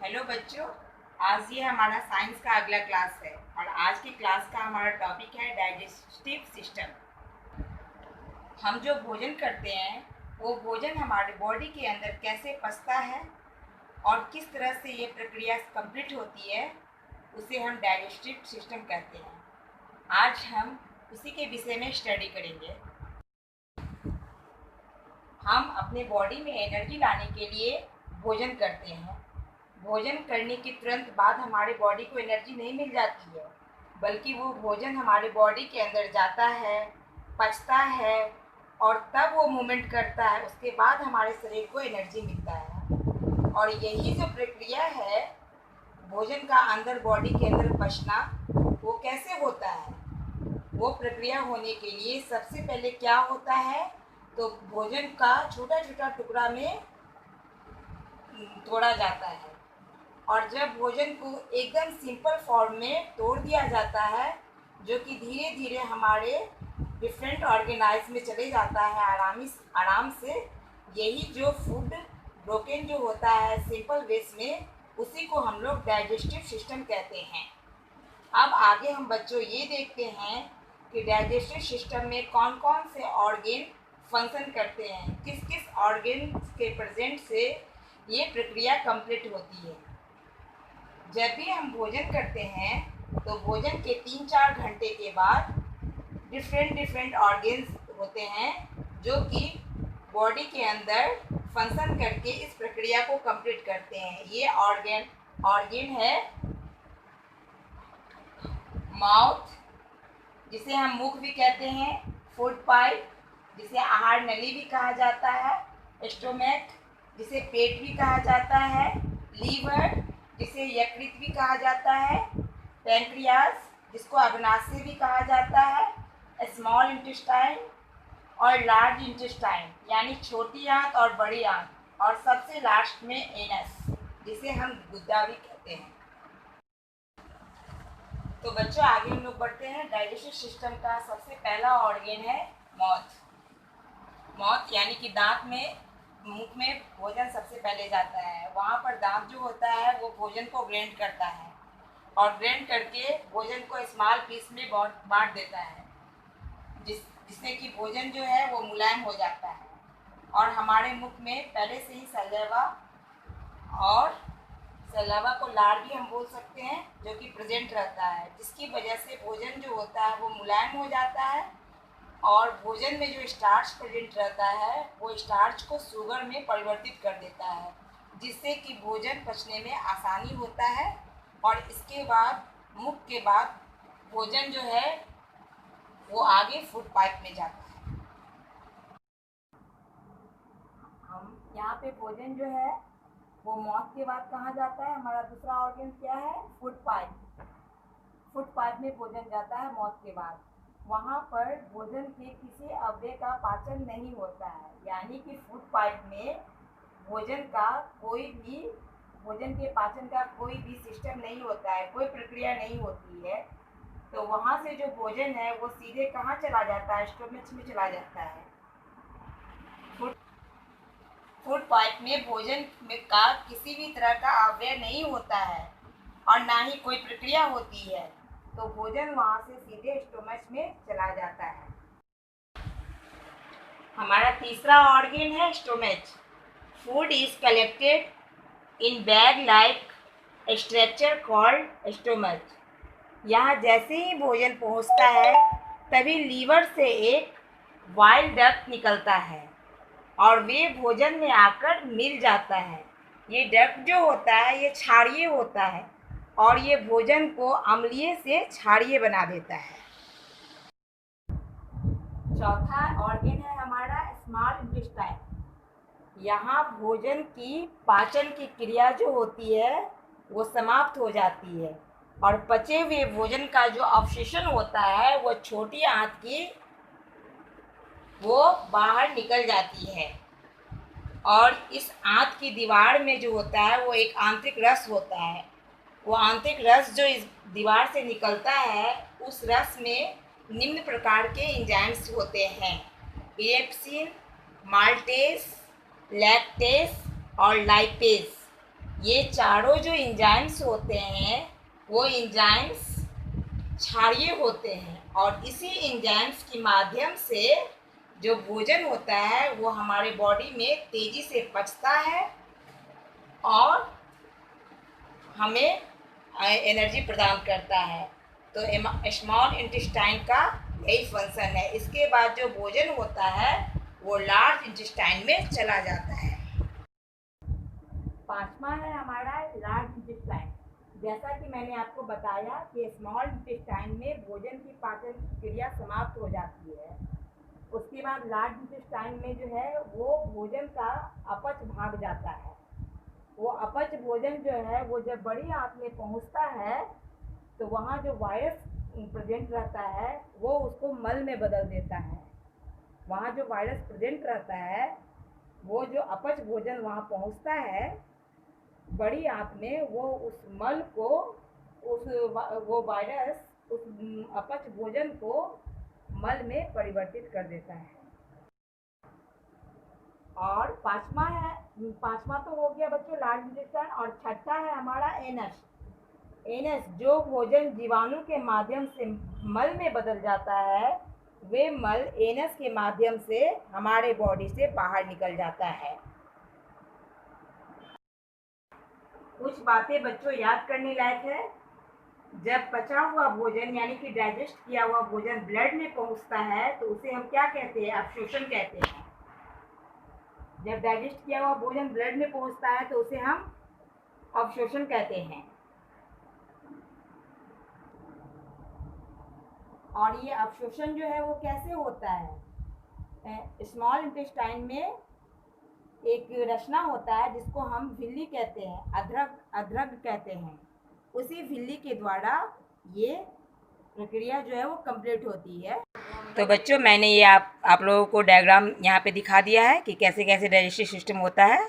Hello बच्चों। आज ये हमारा साइंस का अगला क्लास है और आज की क्लास का हमारा टॉपिक है डाइजेस्टिव सिस्टम। हम जो भोजन करते हैं वो भोजन हमारे बॉडी के अंदर कैसे पचता है और किस तरह से ये प्रक्रिया कंप्लीट होती है, उसे हम डाइजेस्टिव सिस्टम कहते हैं। आज हम उसी के विषय में स्टडी करेंगे। हम अपने बॉडी में एनर्जी लाने के लिए भोजन करते हैं। भोजन करने के तुरंत बाद हमारे बॉडी को एनर्जी नहीं मिल जाती है, बल्कि वो भोजन हमारे बॉडी के अंदर जाता है, पचता है और तब वो मूवमेंट करता है। उसके बाद हमारे शरीर को एनर्जी मिलता है। और यही जो प्रक्रिया है भोजन का अंदर बॉडी के अंदर पचना, वो कैसे होता है? वो प्रक्रिया होने के लिए सबसे पहले क्या होता है, तो भोजन का छोटा छोटा टुकड़ा में तोड़ा जाता है। और जब भोजन को एकदम सिंपल फॉर्म में तोड़ दिया जाता है, जो कि धीरे धीरे हमारे डिफरेंट ऑर्गेनाइज में चले जाता है आराम से, यही जो फूड ब्रोकन जो होता है सिंपल वेज में, उसी को हम लोग डाइजेस्टिव सिस्टम कहते हैं। अब आगे हम बच्चों ये देखते हैं कि डाइजेस्टिव सिस्टम में कौन कौन से ऑर्गेन फंक्शन करते हैं, किस किस ऑर्गेन के प्रेजेंट से ये प्रक्रिया कंप्लीट होती है। जब भी हम भोजन करते हैं तो भोजन के 3-4 घंटे के बाद डिफरेंट ऑर्गेन्स होते हैं जो कि बॉडी के अंदर फंक्शन करके इस प्रक्रिया को कंप्लीट करते हैं। ये ऑर्गेन है माउथ, जिसे हम मुख भी कहते हैं, फूड पाइप, जिसे आहार नली भी कहा जाता है, स्टोमक, जिसे पेट भी कहा जाता है, लीवर, जिसे यकृत भी कहा जाता है, पैंक्रियाज, जिसको अग्नाशय भी कहा जाता है, स्मॉल इंटेस्टाइन और लार्ज इंटेस्टाइन, यानी छोटी आंत और बड़ी आंत, और सबसे लास्ट में एनस, जिसे हम गुद्दा भी कहते हैं। तो बच्चों आगे हम लोग बढ़ते हैं। डाइजेस्टिव सिस्टम का सबसे पहला ऑर्गेन है माउथ, यानी कि दांत में, मुख में भोजन सबसे पहले जाता है। वहाँ पर दांत जो होता है वो भोजन को ग्राइंड करता है और ग्राइंड करके भोजन को स्मॉल पीस में बांट देता है, जिससे कि भोजन जो है वो मुलायम हो जाता है। और हमारे मुख में पहले से ही सलावा को लार भी हम बोल सकते हैं, जो कि प्रेजेंट रहता है, जिसकी वजह से भोजन जो होता है वो मुलायम हो जाता है। और भोजन में जो स्टार्च प्रेजेंट रहता है वो स्टार्च को शुगर में परिवर्तित कर देता है, जिससे कि भोजन पचने में आसानी होता है। और इसके बाद मुख के बाद भोजन जो है वो आगे फूड पाइप में जाता है। हम यहाँ पे भोजन जो है वो माउथ के बाद कहाँ जाता है? हमारा दूसरा ऑर्गन क्या है? Food pipe. फूड पाइप में भोजन जाता है माउथ के बाद। वहाँ पर भोजन के किसी अवयव का पाचन नहीं होता है, यानी कि फूड पाइप में भोजन के पाचन का कोई भी सिस्टम नहीं होता है, कोई प्रक्रिया नहीं होती है। तो वहाँ से जो भोजन है वो सीधे कहाँ चला जाता है? स्टोमच में चला जाता है। फूड पाइप में भोजन का किसी भी तरह का अवयव नहीं होता है और ना ही कोई प्रक्रिया होती है, तो भोजन वहाँ से सीधे स्टोमच में चला जाता है। हमारा तीसरा ऑर्गन है stomach. Food is collected in bag like structure called stomach. यहाँ जैसे ही भोजन पहुँचता है तभी लीवर से एक वाइल डक्ट निकलता है और वे भोजन में आकर मिल जाता है। ये डक्ट जो होता है ये क्षारीय होता है और ये भोजन को अम्लीय से क्षारीय बना देता है। चौथा ऑर्गन है हमारा स्मॉल इंटेस्टाइन। यहाँ भोजन की पाचन की क्रिया जो होती है वो समाप्त हो जाती है और पचे हुए भोजन का जो अवशेषण होता है वो छोटी आंत की वो बाहर निकल जाती है। और इस आंत की दीवार में जो होता है वो एक आंतरिक रस होता है। वो आंतरिक रस जो इस दीवार से निकलता है, उस रस में निम्न प्रकार के एंजाइम्स होते हैं: पेप्सिन, माल्टेस, लैक्टेस और लाइपेस। ये चारों जो एंजाइम्स होते हैं वो एंजाइम्स क्षारीय होते हैं और इसी एंजाइम्स के माध्यम से जो भोजन होता है वो हमारे बॉडी में तेजी से पचता है और हमें एनर्जी प्रदान करता है। तो स्मॉल इंटेस्टाइन का यही फंक्शन है। इसके बाद जो भोजन होता है वो लार्ज इंटेस्टाइन में चला जाता है। पांचवा है हमारा लार्ज इंटेस्टाइन। जैसा कि मैंने आपको बताया कि स्मॉल इंटेस्टाइन में भोजन की पाचन क्रिया समाप्त हो जाती है। उसके बाद लार्ज इंटेस्टाइन में जो है वो भोजन का अपच भाग जाता है। वो अपच भोजन जो है वो जब बड़ी आंत में पहुंचता है तो वहाँ जो वायरस प्रेजेंट रहता है वो उसको मल में बदल देता है। वहाँ जो वायरस प्रेजेंट रहता है वो जो अपच भोजन वहाँ पहुँचता है बड़ी आंत में, वो उस मल को वो वायरस उस अपच भोजन को मल में परिवर्तित कर देता है। और पांचवा तो हो गया बच्चों लार्ज इंटेस्टाइन। और छठा है हमारा एनस। एनस जो भोजन जीवाणु के माध्यम से मल में बदल जाता है वे मल एनस के माध्यम से हमारे बॉडी से बाहर निकल जाता है। कुछ बातें बच्चों याद करने लायक है। जब पचा हुआ भोजन यानी कि डाइजेस्ट किया हुआ भोजन ब्लड में पहुंचता है तो उसे हम क्या कहते हैं? अवशोषण कहते हैं। जब डाइजेस्ट किया हुआ भोजन ब्लड में पहुंचता है तो उसे हम अवशोषण कहते हैं। और ये अवशोषण जो है वो कैसे होता है? स्मॉल इंटेस्टाइन में एक रचना होता है जिसको हम झिल्ली कहते हैं, अधरग कहते हैं। उसी झिल्ली के द्वारा ये प्रक्रिया जो है वो कंप्लीट होती है। तो बच्चों मैंने ये आप लोगों को डायग्राम यहाँ पे दिखा दिया है कि कैसे कैसे डाइजेस्टिव सिस्टम होता है।